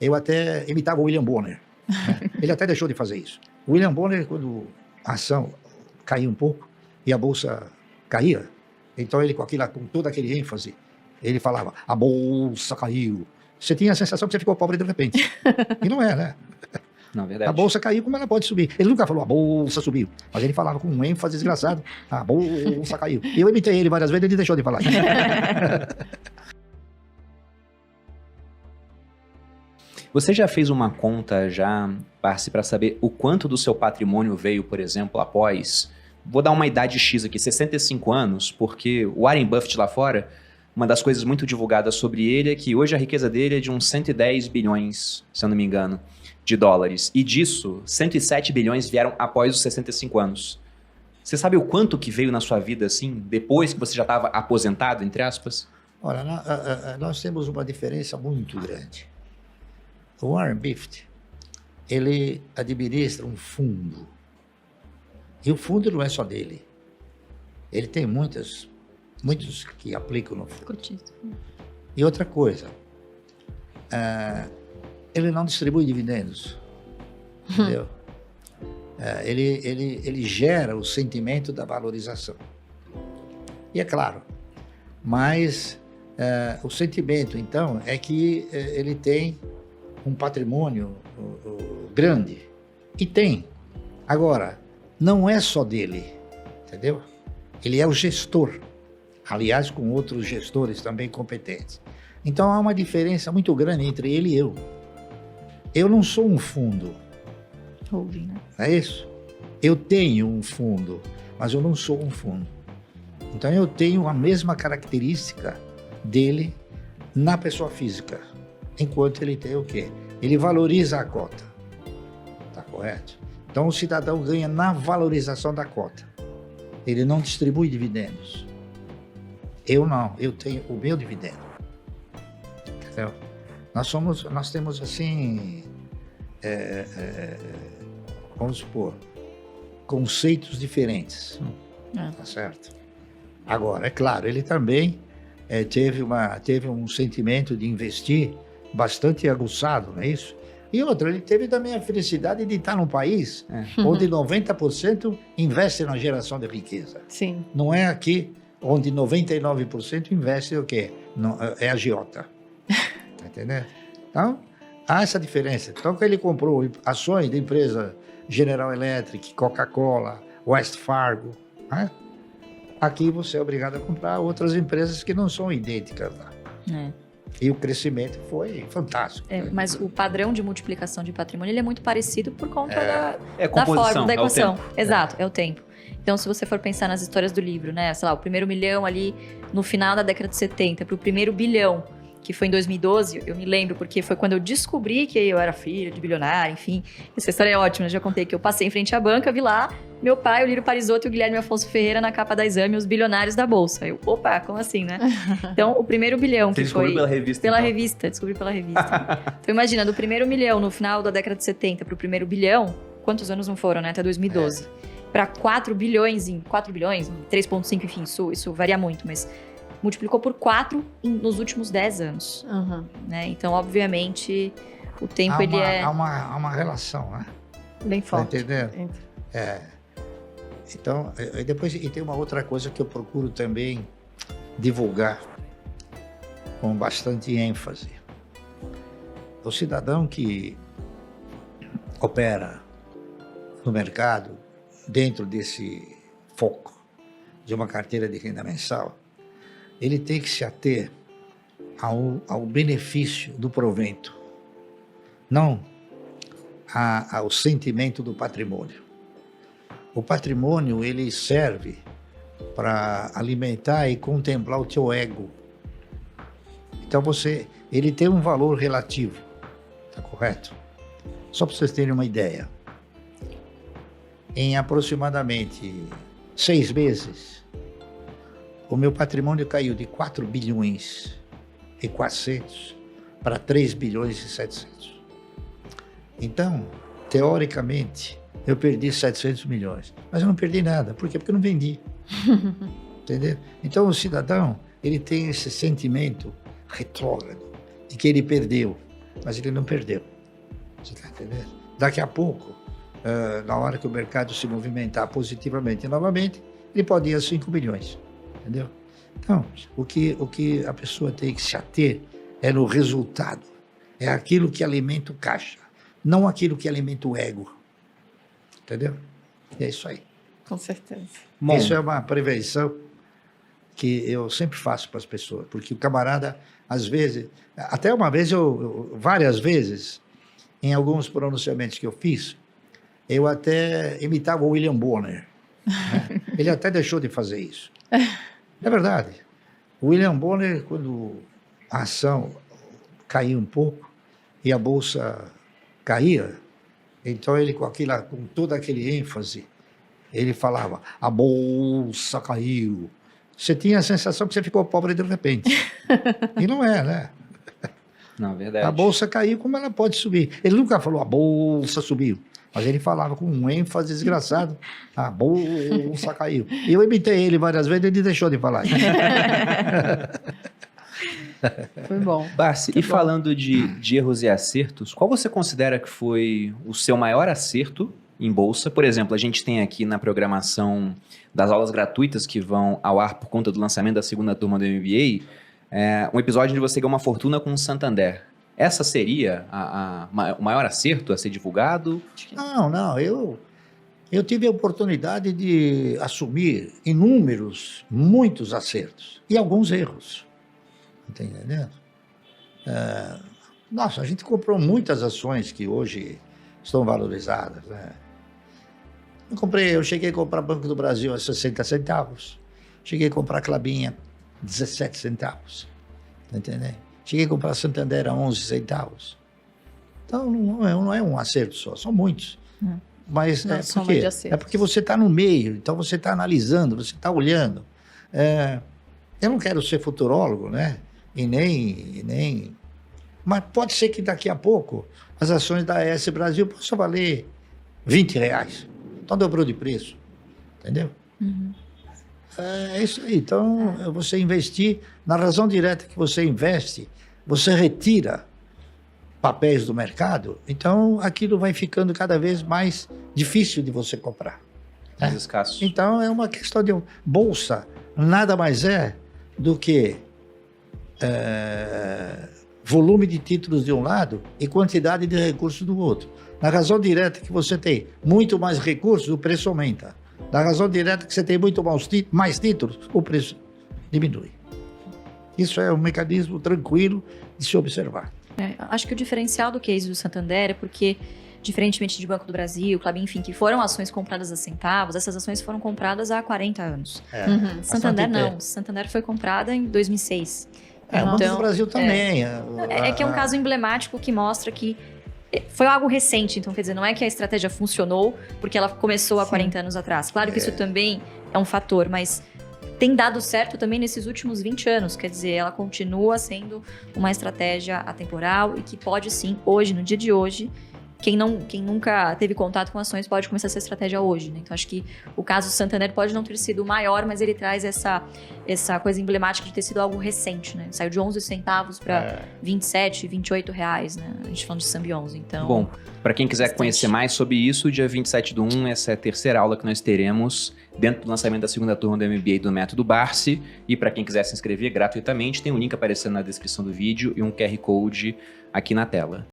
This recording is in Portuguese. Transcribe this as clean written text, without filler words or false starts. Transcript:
eu até imitava o William Bonner. Né? Ele até deixou de fazer isso. O William Bonner, quando a ação caía um pouco e a bolsa caía, então ele, com todo aquele ênfase, ele falava, a bolsa caiu. Você tinha a sensação que você ficou pobre de repente. E não é, né? Não, verdade. A bolsa caiu, como ela pode subir? Ele nunca falou, a bolsa subiu. Mas ele falava com um ênfase desgraçado, a bolsa caiu. E eu imitei ele várias vezes, ele deixou de falar. Você já fez uma conta, Parsi, para saber o quanto do seu patrimônio veio, por exemplo, após... Vou dar uma idade X aqui, 65 anos, porque o Warren Buffett lá fora, uma das coisas muito divulgadas sobre ele é que hoje a riqueza dele é de uns 110 bilhões, se eu não me engano, de dólares. E disso, 107 bilhões vieram após os 65 anos. Você sabe o quanto que veio na sua vida, assim, depois que você já estava aposentado, entre aspas? Olha, nós temos uma diferença muito grande. O Warren Buffett, ele administra um fundo. E o fundo não é só dele. Ele tem muitos que aplicam no fundo. E outra coisa, ele não distribui dividendos, entendeu? Ele gera o sentimento da valorização. E é claro, mas o sentimento, então, é que ele tem um patrimônio grande. E tem. Agora, não é só dele, entendeu? Ele é o gestor, aliás, com outros gestores também competentes. Então, há uma diferença muito grande entre ele e eu. Eu não sou um fundo. Holding, né? Não é isso? Eu tenho um fundo, mas eu não sou um fundo. Então, eu tenho a mesma característica dele na pessoa física. Enquanto ele tem o quê? Ele valoriza a cota. Tá correto? Então, o cidadão ganha na valorização da cota. Ele não distribui dividendos. Eu não, eu tenho o meu dividendo. Entendeu? Nós temos assim, vamos supor, conceitos diferentes. Tá certo? Agora, é claro, ele também teve um sentimento de investir bastante aguçado, não é isso? E outra, ele teve também a felicidade de estar num país onde 90% investe na geração de riqueza. Sim. Não é aqui onde 99% investe o quê? Não, é agiota. Tá entendendo? Então, há essa diferença. Então, que ele comprou ações de empresa General Electric, Coca-Cola, West Fargo, né? Aqui você é obrigado a comprar outras empresas que não são idênticas lá. E o crescimento foi fantástico. Mas o padrão de multiplicação de patrimônio ele é muito parecido por conta da composição, fórmula, da equação. É o tempo. Exato, é o tempo. Então, se você for pensar nas histórias do livro, né? Sei lá, o primeiro milhão ali no final da década de 70 para o primeiro bilhão, que foi em 2012, eu me lembro, porque foi quando eu descobri que eu era filha de bilionário, enfim. Essa história é ótima, eu já contei que eu passei em frente à banca, vi lá meu pai, o Lírio Parisotto e o Guilherme Afonso Ferreira na capa da Exame, os bilionários da Bolsa. Eu, opa, como assim, né? Então, o primeiro bilhão que foi... pela revista, Pela então. revista, descobri pela revista. Então, imagina, do primeiro milhão no final da década de 70 para o primeiro bilhão, quantos anos não foram, né? Até 2012. Para 4 bilhões, 3,5, enfim, isso varia muito, mas multiplicou por 4 nos últimos 10 anos. Né? Então, obviamente, o tempo Há uma relação, né? Bem forte. Tá entendendo? Então, e tem uma outra coisa que eu procuro também divulgar com bastante ênfase. O cidadão que opera no mercado dentro desse foco de uma carteira de renda mensal, ele tem que se ater ao benefício do provento, não ao sentimento do patrimônio. O patrimônio, ele serve para alimentar e contemplar o teu ego. Então, ele tem um valor relativo, tá correto? Só para vocês terem uma ideia. Em aproximadamente 6 meses, o meu patrimônio caiu de 4 bilhões e 400 para 3 bilhões e 700. Então, teoricamente, eu perdi 700 milhões. Mas eu não perdi nada. Por quê? Porque eu não vendi. Entendeu? Então, o cidadão, ele tem esse sentimento retrógrado de que ele perdeu. mas ele não perdeu. Você está entendendo? Daqui a pouco, na hora que o mercado se movimentar positivamente novamente, ele pode ir a 5 milhões, entendeu? Então, o que a pessoa tem que se ater é no resultado. É aquilo que alimenta o caixa, não aquilo que alimenta o ego. Entendeu? É isso aí. Com certeza. Bom, Isso é uma prevenção que eu sempre faço para as pessoas, porque o camarada, às vezes, até uma vez, várias vezes, em alguns pronunciamentos que eu fiz, eu até imitava o William Bonner. Né? Ele até deixou de fazer isso. É verdade. O William Bonner, quando a ação caía um pouco e a bolsa caía, então ele, com todo aquele ênfase, ele falava, a bolsa caiu. Você tinha a sensação que você ficou pobre de repente. E não é, né? não, verdade. A bolsa caiu, como ela pode subir? Ele nunca falou, a bolsa subiu. Mas ele falava com um ênfase desgraçado, a bolsa caiu. E eu imitei ele várias vezes, ele deixou de falar. Foi bom. Barsi, e falando de erros e acertos, qual você considera que foi o seu maior acerto em bolsa? Por exemplo, a gente tem aqui na programação das aulas gratuitas que vão ao ar por conta do lançamento da segunda turma do MBA, um episódio onde você ganhou uma fortuna com o Santander. Essa seria o maior acerto a ser divulgado? Não, eu tive a oportunidade de assumir muitos acertos e alguns erros. Está entendendo? Nossa, a gente comprou muitas ações que hoje estão valorizadas, né? Eu cheguei a comprar Banco do Brasil a 60 centavos. Cheguei a comprar Klabin a 17 centavos. Tá entendendo? Cheguei a comprar Santander a 11 centavos. Então, não é um acerto só, são muitos. Mas é porque você está no meio, então você está analisando, você está olhando. Eu não quero ser futurólogo, né? E nem... Mas pode ser que daqui a pouco as ações da AES Brasil possam valer R$20. Então dobrou de preço. Entendeu? Uhum. É isso aí. Então, você investir, na razão direta que você investe, você retira papéis do mercado, então aquilo vai ficando cada vez mais difícil de você comprar. Mais escasso. Então, é uma questão de bolsa. Nada mais é do que volume de títulos de um lado e quantidade de recursos do outro. Na razão direta que você tem muito mais recursos, o preço aumenta. Na razão direta que você tem muito mais títulos, o preço diminui. Isso é um mecanismo tranquilo de se observar. Acho que o diferencial do case do Santander é porque, diferentemente de Banco do Brasil, Klabin, enfim, que foram ações compradas a centavos, essas ações foram compradas há 40 anos. Santander não. Santander foi comprada em 2006. O Banco do Brasil também. É que é um caso emblemático que mostra que foi algo recente, então quer dizer, não é que a estratégia funcionou porque ela começou há 40 anos atrás. Claro que isso também é um fator, mas tem dado certo também nesses últimos 20 anos, quer dizer, ela continua sendo uma estratégia atemporal e que pode sim, hoje, no dia de hoje, quem nunca teve contato com ações pode começar essa estratégia hoje, né? Então acho que o caso Santander pode não ter sido o maior, mas ele traz essa coisa emblemática de ter sido algo recente, né? Saiu de 11 centavos para 27, 28 reais, né? A gente falando de Symbiose, então... Bom, para quem quiser conhecer mais sobre isso, dia 27/1, essa é a terceira aula que nós teremos dentro do lançamento da segunda turma do MBA do Método Barsi. E para quem quiser se inscrever gratuitamente, tem um link aparecendo na descrição do vídeo e um QR Code aqui na tela.